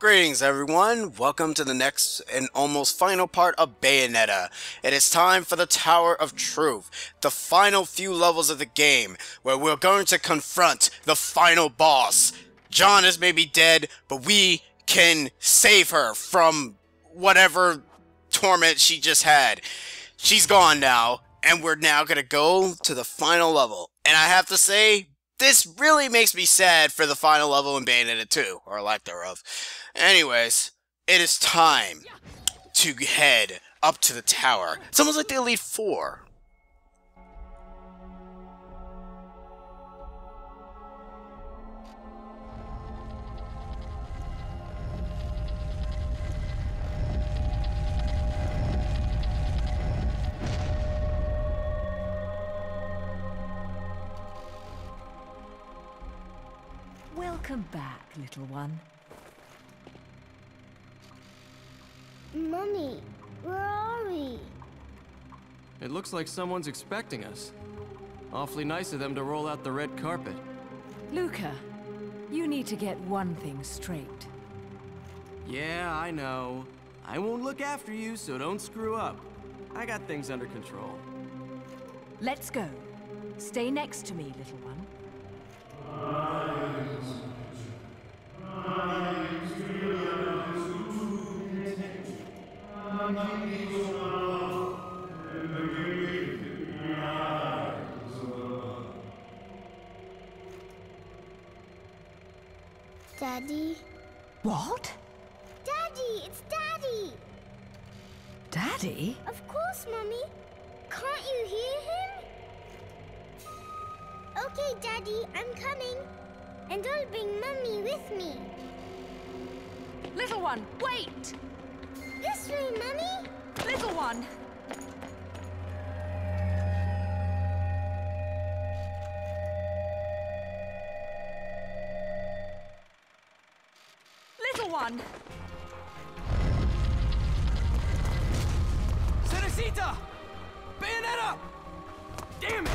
Greetings everyone, welcome to the next and almost final part of Bayonetta. It is time for the Tower of Truth, the final few levels of the game, where we're going to confront the final boss. John is maybe dead, but we can save her from whatever torment she just had. She's gone now, and we're now gonna go to the final level. And I have to say, this really makes me sad for the final level in Bayonetta 2, or lack thereof. Anyways, it is time to head up to the tower. It's almost like the Elite Four. Welcome back, little one. Mummy, where are we? It looks like someone's expecting us. Awfully nice of them to roll out the red carpet. Luca, you need to get one thing straight. Yeah, I know. I won't look after you, so don't screw up. I got things under control. Let's go. Stay next to me, little one. Daddy? What? Daddy, it's Daddy! Daddy? Of course, Mummy. Can't you hear him? Okay, Daddy, I'm coming. And I'll bring Mummy with me. Little one, wait! This way, Mummy. Little one! Little one! Cerecita! Bayonetta! Damn it!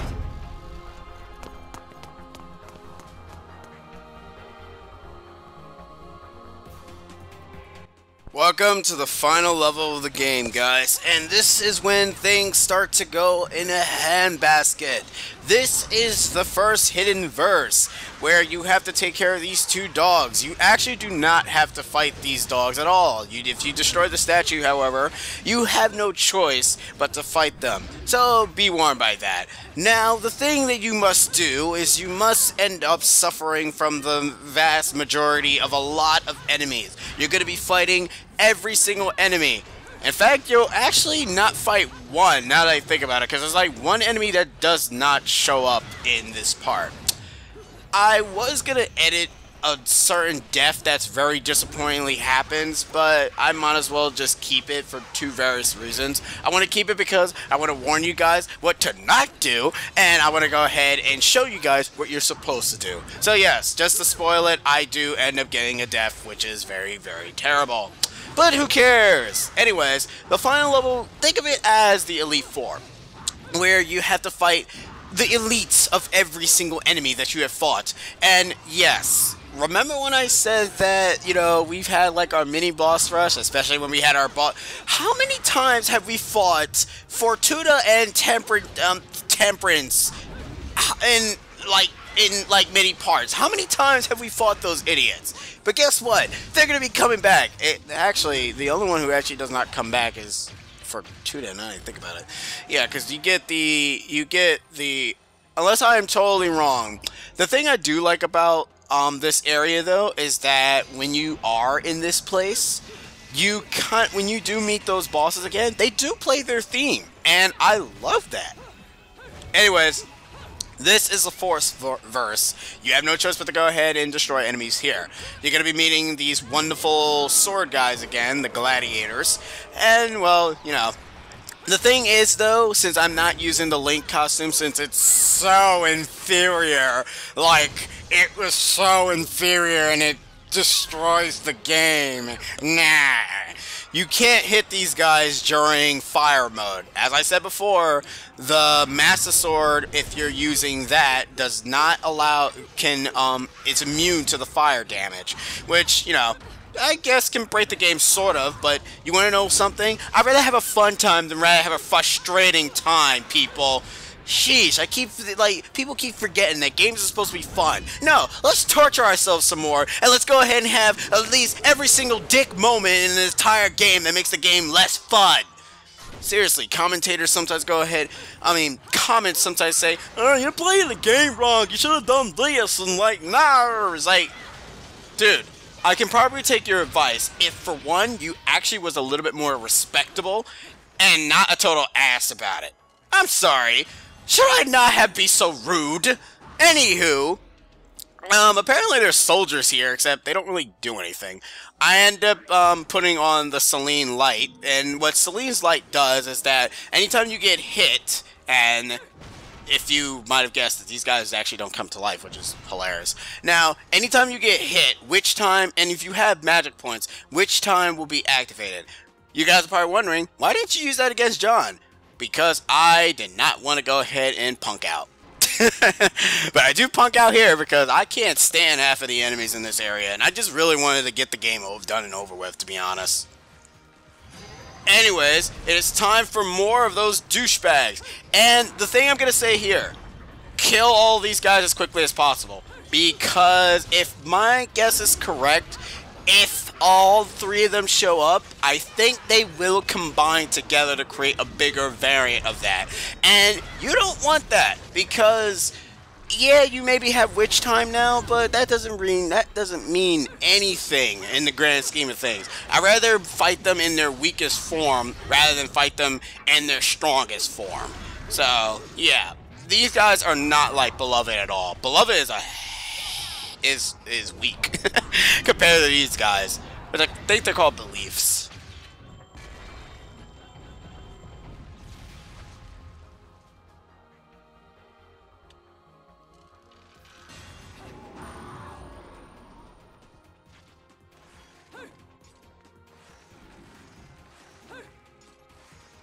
Welcome to the final level of the game, guys, and this is when things start to go in a handbasket. This is the first hidden verse, where you have to take care of these two dogs. You actually do not have to fight these dogs at all. If you destroy the statue, however, you have no choice but to fight them. So be warned by that. Now, the thing that you must do is you must end up suffering from the vast majority of a lot of enemies. You're going to be fighting every single enemy. In fact, you'll actually not fight one, now that I think about it, because there's like one enemy that does not show up in this part. I was going to edit a certain death that's very disappointingly happens, but I might as well just keep it for two various reasons. I want to keep it because I want to warn you guys what to not do, and I want to go ahead and show you guys what you're supposed to do. So yes, just to spoil it, I do end up getting a death, which is very, very terrible. But who cares? Anyways, the final level, think of it as the Elite Four, where you have to fight the elites of every single enemy that you have fought. And yes, remember when I said that, you know, we've had like our mini boss rush, especially when we had our boss. How many times have we fought Fortuna and Temperance in like many parts? How many times have we fought those idiots? But guess what? They're gonna be coming back. Actually, the only one who actually does not come back is Fortuna. Now I think about it. Yeah, because you get the. Unless I am totally wrong, the thing I do like about this area though is that when you are in this place, when you do meet those bosses again, they do play their theme, and I love that. Anyways. This is the fourth verse. You have no choice but to go ahead and destroy enemies here. You're going to be meeting these wonderful sword guys again, the gladiators. And, well, you know, the thing is, though, since I'm not using the Link costume, since it's so inferior, like, it was so inferior and it destroys the game. Nah. You can't hit these guys during fire mode. As I said before, the Master Sword, if you're using that, does not allow, it's immune to the fire damage. Which, you know, I guess can break the game sort of, but you want to know something? I'd rather have a fun time than rather have a frustrating time, people. Sheesh, people keep forgetting that games are supposed to be fun. No, let's torture ourselves some more, and let's go ahead and have at least every single dick moment in the entire game that makes the game less fun. Seriously, commentators sometimes comments sometimes say, oh, you're playing the game wrong, you should have done this, and nah, it's like, dude, I can probably take your advice if, for one, you actually was a little bit more respectable and not a total ass about it. I'm sorry. Should I not have be so rude? Anywho, apparently there's soldiers here, except they don't really do anything. I end up putting on the Selene Light, and what Selene's Light does is that anytime you get hit, and if you might have guessed that these guys actually don't come to life, which is hilarious. Now, anytime you get hit, which time, and if you have magic points, which time will be activated? You guys are probably wondering, why didn't you use that against John? Because I did not want to go ahead and punk out. But I do punk out here because I can't stand half of the enemies in this area, and I just really wanted to get the game done and over with, to be honest. Anyways, it is time for more of those douchebags. And the thing I'm going to say here, kill all these guys as quickly as possible. Because if my guess is correct, if all three of them show up, I think they will combine together to create a bigger variant of that. And you don't want that, because yeah, you maybe have witch time now, but that doesn't mean anything in the grand scheme of things. I'd rather fight them in their weakest form rather than fight them in their strongest form. So yeah, these guys are not like Beloved at all. Beloved is weak compared to these guys, but I think they're called Beliefs.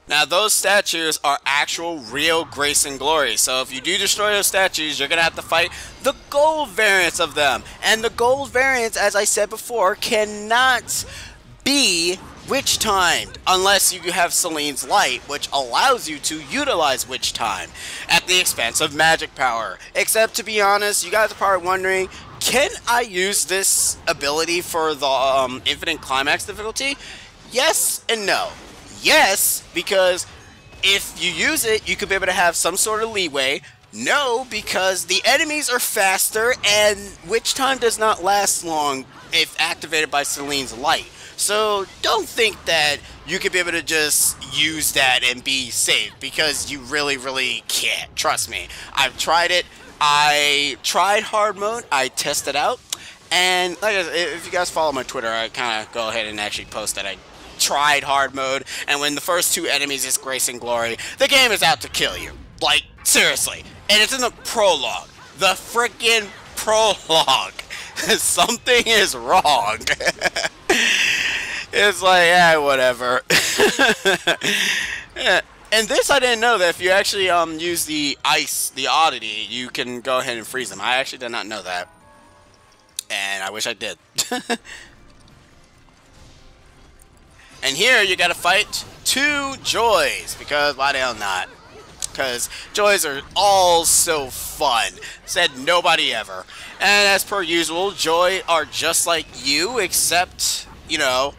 Now, those statues are actual, real grace and glory. So if you do destroy those statues, you're going to have to fight the gold variants of them. And the gold variants, as I said before, cannot be witch timed unless you have Selene's Light, which allows you to utilize witch time at the expense of magic power. Except, to be honest, you guys are probably wondering, can I use this ability for the infinite climax difficulty? Yes and no. Yes, because if you use it, you could be able to have some sort of leeway. No, because the enemies are faster, and witch time does not last long if activated by Selene's Light. So don't think that you could be able to just use that and be safe, because you really, really can't. Trust me. I've tried it. I tried hard mode. I tested out. And like if you guys follow my Twitter, I kind of go ahead and actually post that I tried hard mode, and when the first two enemies is Grace and Glory, the game is out to kill you. Like, seriously. And it's in the prologue. The freaking prologue. Something is wrong. It's like, yeah, whatever. Yeah. And this, I didn't know that if you actually use the ice, the oddity, you can go ahead and freeze them. I actually did not know that. And I wish I did. And here you gotta fight two Joys, because why the hell not? Because Joys are all so fun. Said nobody ever. And as per usual, Joy are just like you, except, you know,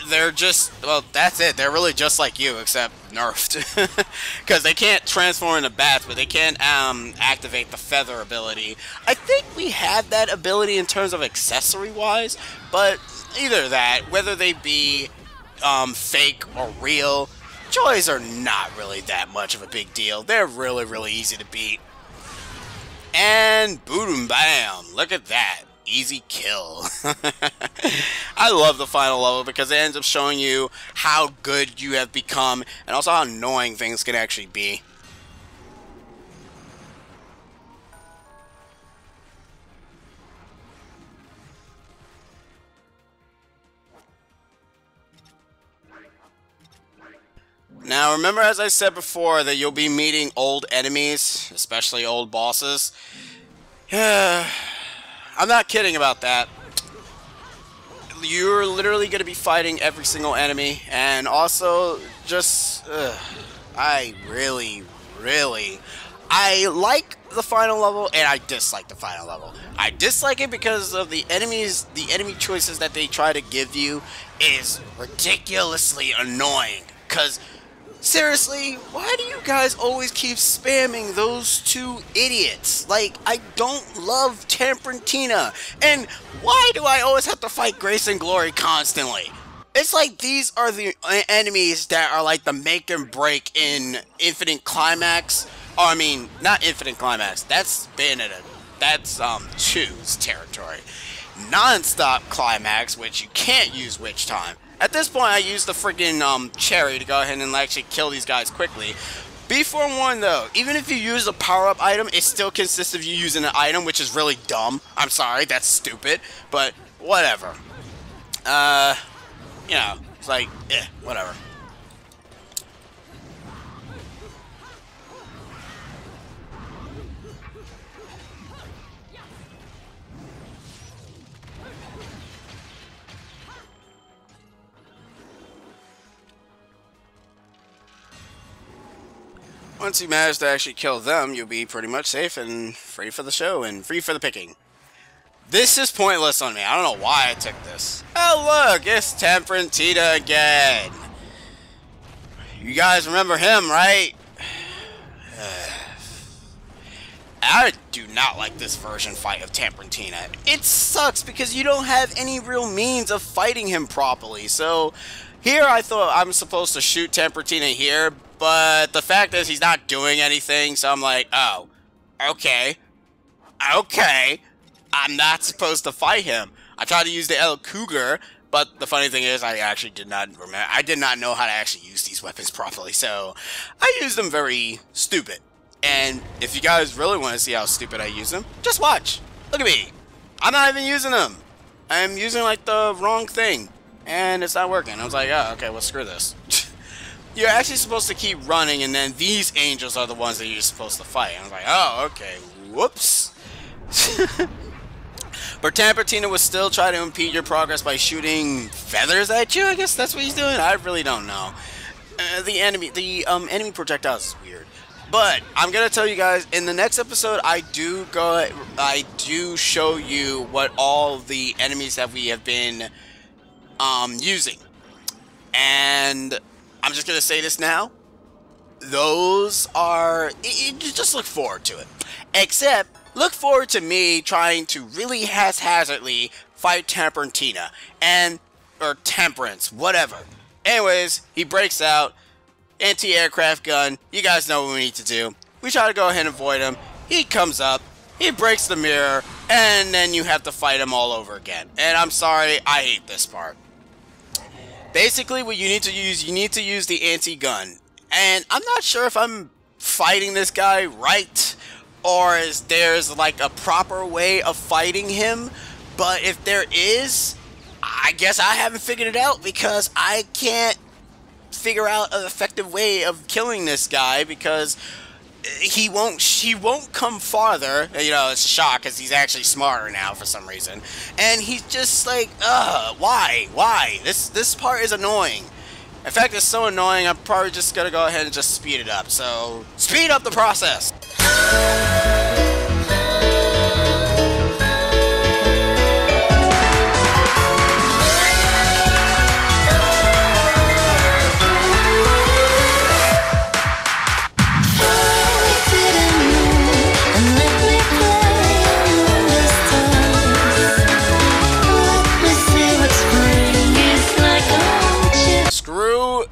they're just, well, that's it. They're really just like you, except nerfed. Because they can't transform into bats, but they can activate the feather ability. I think we had that ability in terms of accessory-wise, but either that, whether they be fake or real, Joys are not really that much of a big deal. They're really, really easy to beat. And boom, bam, look at that. Easy kill. I love the final level because it ends up showing you how good you have become and also how annoying things can actually be. Now, remember, as I said before, that you'll be meeting old enemies, especially old bosses. I'm not kidding about that. you're literally going to be fighting every single enemy, and also just I like the final level, and I dislike the final level. I dislike it because of the enemy choices that they try to give you is ridiculously annoying. Because seriously, why do you guys always keep spamming those two idiots? Like, I don't love Temprantina, and why do I always have to fight Grace and Glory constantly? It's like these are the enemies that are like the make and break in Infinite Climax. Oh, I mean, not Infinite Climax. That's Bayonetta. That's, Choose territory. Non-stop Climax, which you can't use Witch Time. At this point, I use the freaking, Cherry to go ahead and actually kill these guys quickly. Be forewarned, though. Even if you use a power-up item, it still consists of you using an item, which is really dumb. I'm sorry, that's stupid. But, whatever. You know, it's like, whatever. Once you manage to actually kill them, you'll be pretty much safe and free for the show and free for the picking. This is pointless on me. I don't know why I took this. Oh look, it's Temprantina again. You guys remember him, right? I do not like this version fight of Temprantina. It sucks because you don't have any real means of fighting him properly. So here I thought I'm supposed to shoot Temprantina here, but the fact is he's not doing anything, so I'm like, oh, okay. I'm not supposed to fight him. I tried to use the El Cougar, but the funny thing is I actually did not remember. I did not know how to actually use these weapons properly, so I used them very stupid. And if you guys really want to see how stupid I use them, just watch. Look at me. I'm not even using them. I'm using like the wrong thing, and it's not working. I was like, oh, okay, well, screw this. You're actually supposed to keep running, and then these angels are the ones that you're supposed to fight. I was like, oh, okay, whoops. But Temprantina would still try to impede your progress by shooting feathers at you. I guess that's what he's doing. I really don't know. The enemy projectiles is weird. But I'm gonna tell you guys in the next episode, I do show you what all the enemies that we have been using, and I'm just gonna say this now. Those are just look forward to it. Except look forward to me trying to really haphazardly fight Temprantina or Temperance, whatever. Anyways, he breaks out. Anti-aircraft gun. You guys know what we need to do. We try to go ahead and avoid him. He comes up. He breaks the mirror. And then you have to fight him all over again. And I'm sorry, I hate this part. Basically, what you need to use the anti-gun. And I'm not sure if I'm fighting this guy right, or is there's like a proper way of fighting him. But if there is, I guess I haven't figured it out because I can't figure out an effective way of killing this guy because he won't come farther. You know, it's a shock because he's actually smarter now for some reason, and he's just like, why? This part is annoying. In fact, it's so annoying. I'm probably just gonna go ahead and just speed it up. So speed up the process.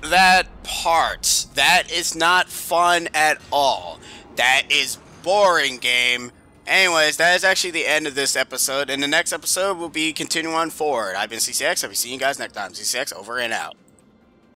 That part. That is not fun at all. That is boring, game. Anyways, that is actually the end of this episode. In the next episode, we'll be continuing on forward. I've been CCX. I'll be seeing you guys next time. CCX over and out.